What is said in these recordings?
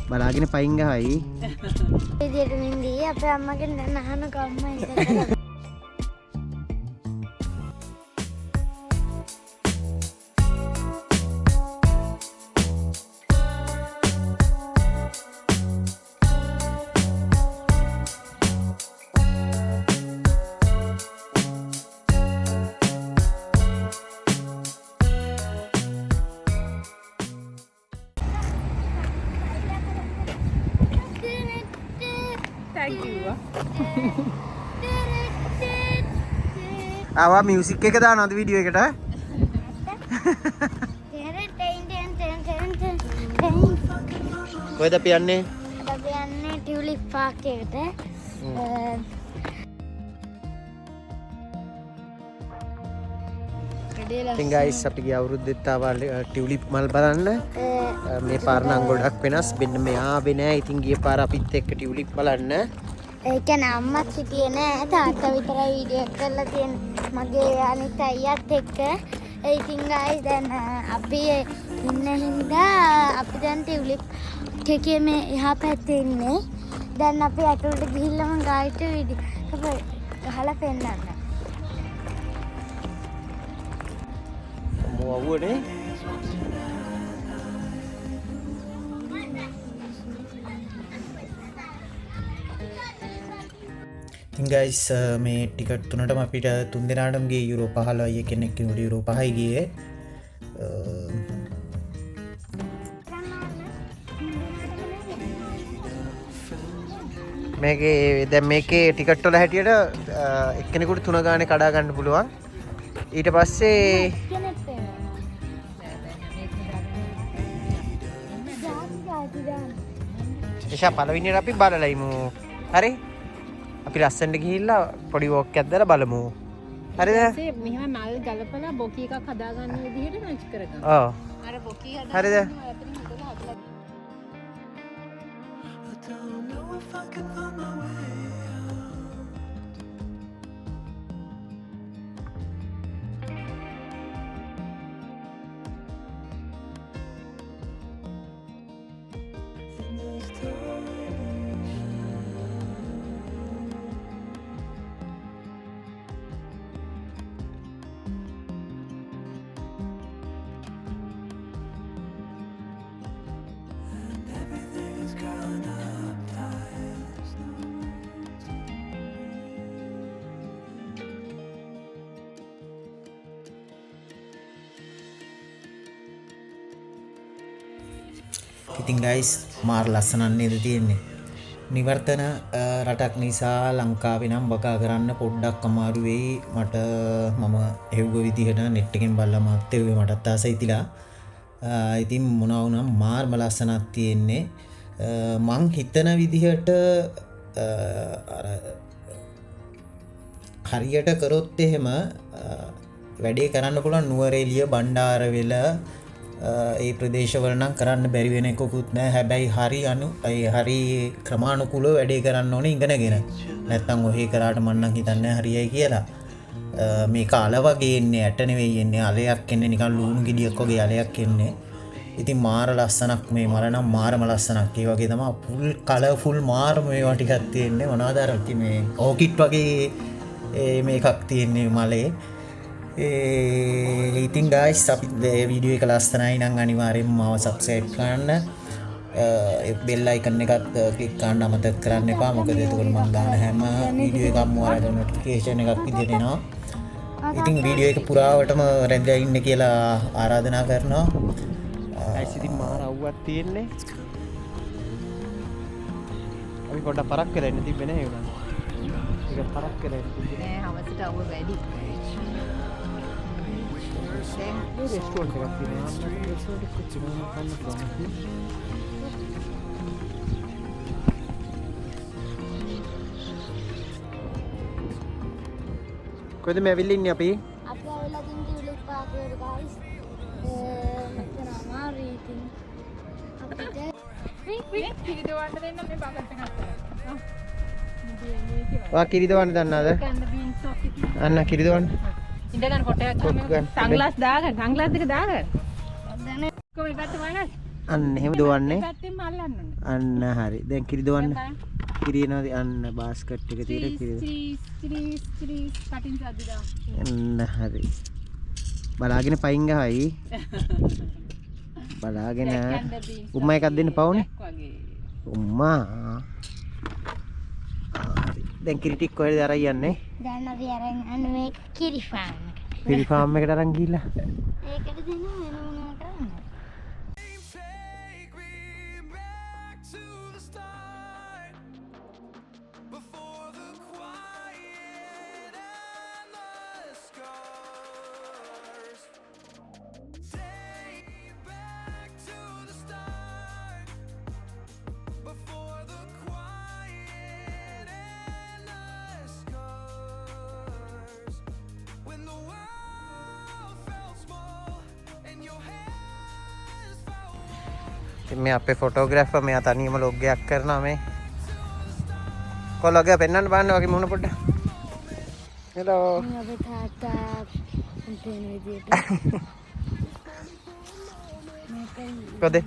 බලාගෙන පයින් ගහයි. විදියට නින්දී අපේ අම්මගෙන් දැන් අහන කම්ම ඉඳලා. ආවා මියුසික් එක දානවද වීඩියෝ එකට? කොහෙද අපි යන්නේ? අපි යන්නේ ටියුලිප් පාක් එකට. ඉතින් guys අපි ගිය අවුරුද්දෙත් ආවා ටියුලිප් මල් බලන්න. මේ පාර නම් ගොඩක් වෙනස්. මෙන්න මෙහා ආවේ නෑ. ඉතින් ගිය පාර අපිත් එක්ක ටියුලිප් බලන්න. ඒ කියන්නේ අම්මත් හිටියේ නෑ. තාත්තා විතරයි වීඩියෝ කරලා තියෙන්නේ. මගේ අනිත් අයියාත් එක්ක. ඉතින් guys දැන් අපි ඉන්න හින්දා අපි දැන් ටියුලිප් එකේ මේ එහා පැත්තේ ඉන්නේ. දැන් අපි ඇතුළට ගිහිල්ලා මම ගායිට වීඩියෝ ගහලා පෙන්නන්න. මොවුනේ ඉතින් guys මේ ටිකට් තුනටම අපිට තුන් දෙනාටම ගියේ යුරෝ 15යි කෙනෙක් කෙනෙකුට යුරෝ 5යි ගියේ. මේකේ දැන් මේකේ ටිකට් වල හැටියට එක්කෙනෙකුට 3 ගානේ කඩා ගන්න පුළුවන්. ඊට පස්සේ එෂා පළවෙනියට අපි බලලා ඉමු. හරි? අපි ලස්සනට ගිහිල්ලා පොඩි වෝක් එකක් දාලා බලමු. හරිද? මෙහෙම මල් ගලපලා බොකි එකක් හදාගන්න විදිහට මැච් කරගන්න. ඔව්. අර බොකි හරිද? ඉතින් guys මාර ලස්සනක් නේද තියෙන්නේ. නිවර්තන රටක් නිසා ලංකාවේ නම් වගා කරන්න පොඩ්ඩක් අමාරු වෙයි. මම හෙව්ව විදිහට net එකෙන් බලලා මාත් එව්වේ මටත් ආසයි තිලා. ඉතින් මොනවා වුණා මාර්ම ලස්සනක් තියෙන්නේ. මං හිතන විදිහට අර හරියට කරොත් එහෙම වැඩේ කරන්න පුළුවන් නුවරඑළිය බණ්ඩාරවෙල ඒ ප්‍රදේශවල නම් කරන්න බැරි වෙන එකකුත් නැහැ. හැබැයි හරි ක්‍රමානුකූලව වැඩේ කරන්න ඕනේ ඉගෙනගෙන. නැත්නම් ඔහේ කරාට මම නම් හිතන්නේ හරියයි කියලා. මේක අල වගේ එන්නේ ඇට නෙවෙයි එන්නේ අලයක් එන්නේ නිකන් ලුණු ගෙඩියක් වගේ අලයක් එන්නේ. ඉතින් මාර ලස්සනක් මේ මල නම් මාරම ලස්සනක්. ඒ වගේ තමයි ෆුල් කලර්ෆුල් මාරම මේවා ටිකක් තියෙන්නේ. මොනවාද අර මේ ඕකිඩ් වගේ මේකක් තියෙන්නේ මලේ. ඉතින් guys අපි වීඩියෝ එක ලස්සනයි නම් අනිවාර්යෙන්ම මාව subscribe කරන්න. bell icon එකත් click කරන්න අමතක කරන්න එපා. මොකද එතකොට මම දාන හැම වීඩියෝ එකක්ම ඔයාලට notification එකක් විදිහට එනවා. ඉතින් වීඩියෝ එක පුරාවටම රැඳලා ඉන්න කියලා ආරාධනා කරනවා. guys ඉතින් මාර අවුවක් තියෙන්නේ. අපි පොඩ්ඩක් පරක් වෙලා ඉන්න තිබ්බේ නෑ උනා. ඒක පරක් වෙලා ඉන්න තිබ්බේ නෑ හවසට අවුව වැඩි. रेस्टोरेंट का रेस्टोरेंट कुछ කොහෙද මේ ඇවිල්ලා ඉන්නේ අපි? අපි ආවලා දින් ටියුලිප් පාක් එකට guys. මෙතන අමාරුයි ඉතින්. අපිට කිරිදවන්න දෙන්න මේ බකට් එකක් කරලා. වා කිරිදවන්න දන්නවද? අන්න කිරිදවන්න. ඉඳගන්න කොටයක් ගන්න. සන්ග්ලාස් දාගන්න. සන්ග්ලාස් දෙක දාගන්න. දැන් මේ පැත්ත බලන්න. අන්න එහෙම දුවන්නේ. පැත්තෙන් අල්ලන්න ඕනේ. අන්න හරි. දැන් කිරි දුවන්න. කිරි එනවා අන්න බාස්කට් එක තියලා කිරි. ත්‍රීස් කටින් සද්ද දාන්න. අන්න හරි. බලාගෙන පයින් ගහයි. බලාගෙන උම්මා එකක් දෙන්න පවුනේ. උම්මා. හරි. දැන් කිරි ටික කොහෙද අරන් යන්නේ? දැන් අපි අරන් යන්නේ මේ කිරි ෆාම් එකට. කිරි ෆාම් එකට අරන් ගිහිල්ලා. ඒකට දෙන වෙන මොනවා කරන්නේ? මේ අපේ ෆොටෝග්‍රැෆර් මෙයා තනියම ලොග් එකක් කරනවා මේ. කොලොග් එක පෙන්වන්න බලන්න වගේ මුණ පොඩ්ඩක්. හෙලෝ. මේ අපේ තාත්තා උන්ටේන විදියට. කොහොද?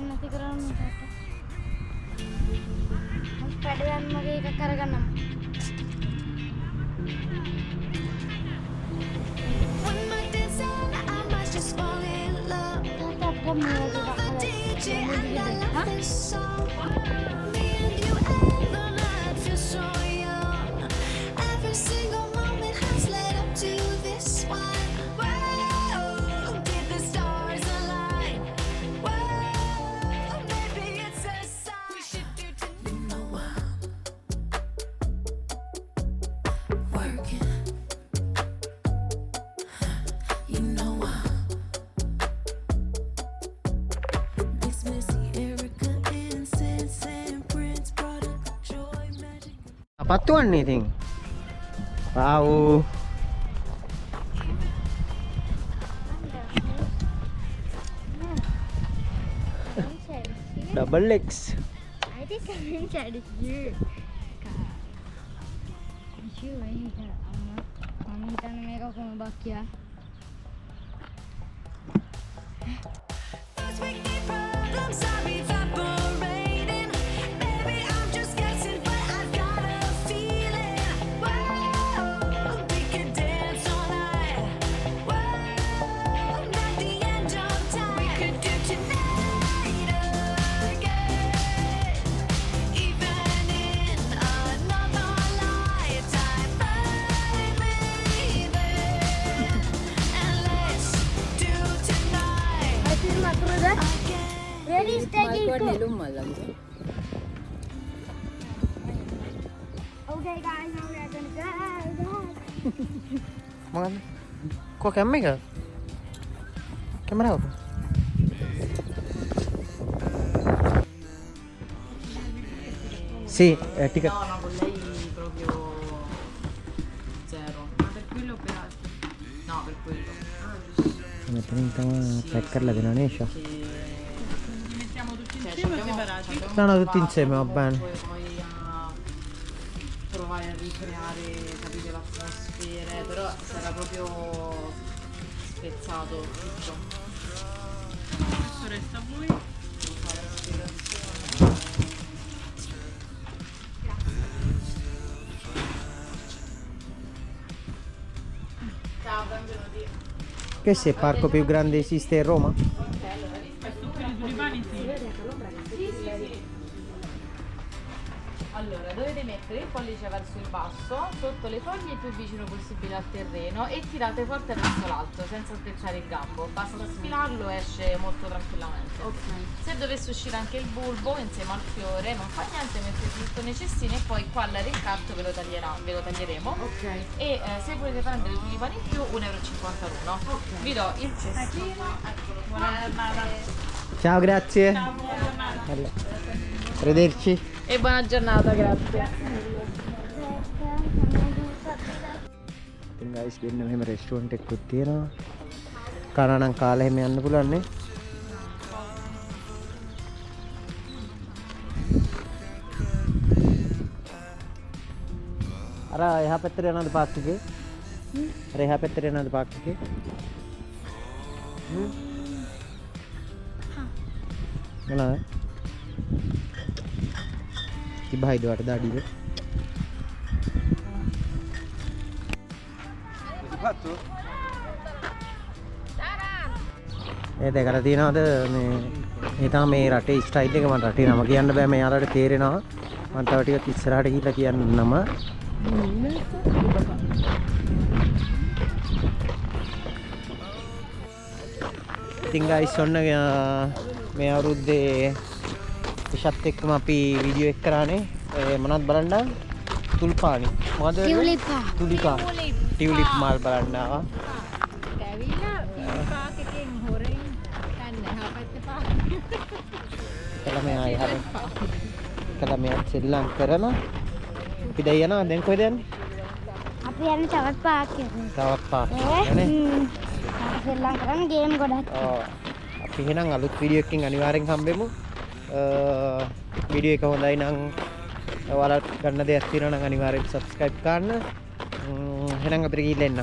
නැති කරන්න තාත්තා. මම පැඩයන් මගේ එකක් කරගන්නම්. තාත්තා මේ පත්තු වන්නේ ඉතින්. ආව්. Double X. I think I'm inside is you. You ain't that. I'm gonna make a phone back here. Ready, steady, go. Okay, guys, now we are gonna go. Mana? Kok kamera? Kamera apa? Sì, ticket. No, con lei proprio zero. Ma per quello o per altro? No, per quello. Come pack කරලා දෙනවනේ ෂා. Mettiamo tutti insieme o separati? No, no, tutti insieme va bene. Poi a provare a ricreare, capite, l'atmosfera, però sarà proprio spezzato tutto. Adesso resta a voi. Ciao, benvenuti. Questo è il parco più grande esiste a Roma? Allora, dovete mettere il pollice verso il basso, sotto le foglie il più vicino possibile al terreno e tirate forte verso l'alto senza schiacciare il gambo. Basta sfilarlo e esce molto tranquillamente. Se dovesse uscire anche il bulbo insieme al fiore, non fa niente, mettete tutto nei cestini e poi qua all'arriccarto ve lo taglieremo. E se volete prendere i tulipani in più, 1,50 € l'uno. Vi do il cestino. Buona giornata. Ciao, grazie. Ciao, buona giornata. Arrivederci. E buona giornata, grazie. ඉතින් guys වෙන මෙහෙම restaurant එකකුත් තියෙනවා. කනවා නම් කාලා එහෙම යන්න පුළුවන් නේ. අර එහා පැත්තට යනවාද පාක් එකේ? අර එහා පැත්තට යනවාද පාක් එකේ? Mana? Tiba itu ada tadi deh. දැකලා තියෙනවද මේ තමයි මේ රටේ ස්ටයිල් එක මම රටේ නම කියන්න බෑ මේ යාළුවට තේරෙනවා මම තව ටිකක් ඉස්සරහට ගිහිල්ලා කියන්න නම ඉතින් guys ඔන්න මේ අවුරුද්දේ ඉෂත් එක්කම අපි වීඩියෝ එක කරානේ මොනවද බලන්න තුල්පානි මොකද ටියුලිප් මාල් බලන්න ආවා kalau me ay hari kalau me selang කරන අපි දැන් යනවා දැන් කොහෙද යන්නේ අපි යන්නේ තවත් පාක් එකකට තවත් පාක් යන්නේ සෙල්ලම් කරන්න ගේම් ගොඩක් ඔව් අපි එහෙනම් අලුත් වීඩියෝ එකකින් අනිවාර්යෙන් හම්බෙමු වීඩියෝ එක හොඳයි නම් ඔයාලට ගන්න දෙයක් තියෙනවා නම් අනිවාර්යෙන් subscribe කරන්න එහෙනම් අපිට ගිහින් එන්න